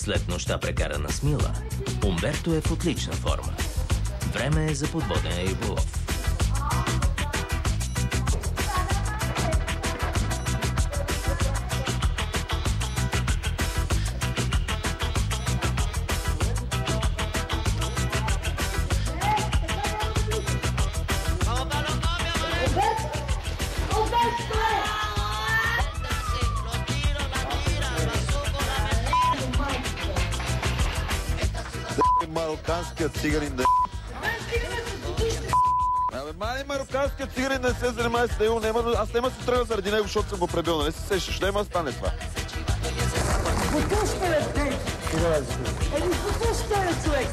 След нощта прекарана с Мила, Умберто е в отлична форма. Време е за подводен риболов. Марокканският циганин да мани марокканският циганин да не се занимава с него. Аз няма се тръгна заради него, защото съм го пребил. Нали се сещаш? Няма да стане това. Потуште, бе! Потуште, бе, човек!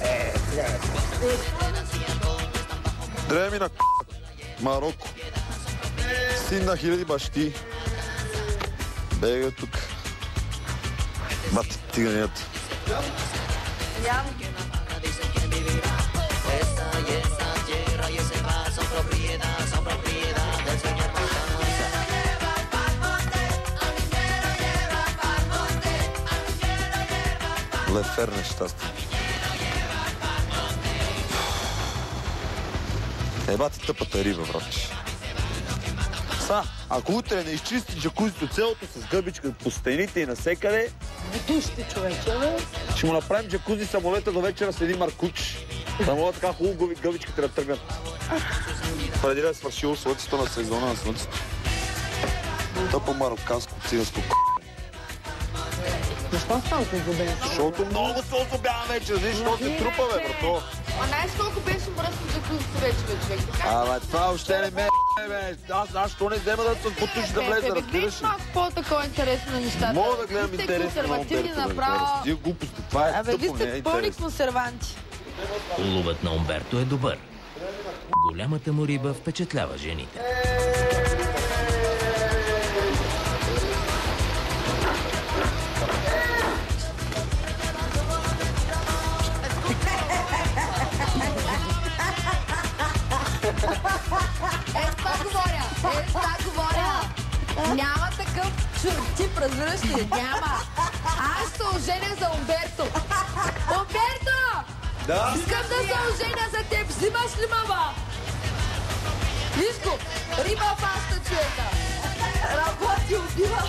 Дреми на Марокко. Син на хиляди бащи. Бега тук. Бати циганията. Лефер нещастие. Ебати тъпата риба, братче. Ако утре не изчисти джакузито цялото с гъбичка по стените и насекъде, Потуште, човече, бе! ще му направим джакузи самолета до вечера с един маркуч. Да могат така хубаво гъбичките да тръгнат. Преди да е свършило слънцето на сезона на слънцето. Тъпо марокканско циганско. Защо става се зубен? Защото много се озубява вече, виж, що се трупа, бе, брато. А знаеш колко беше мръсно джакузито вече, бе, човек, така? Абе, това още не ме бе. Аз що не взема да се потуши да влезе, разбираш ли? Малко по-такова интересно на нещата. Мога да гледам интересно на Умберто, направо. Тия глупости, това е Абе, ви тъпо, не е сте пълни интересно. консерванти. Уловът на Умберто е добър. Голямата му риба впечатлява жените. Това говоря. Няма такъв тип, разбираш ли? Няма. Аз се оженя за Умберто. Умберто! Да? Искам да се оженя за теб. Взимаш ли, мама? Виж го. Риба паста, човека. Работи, убива.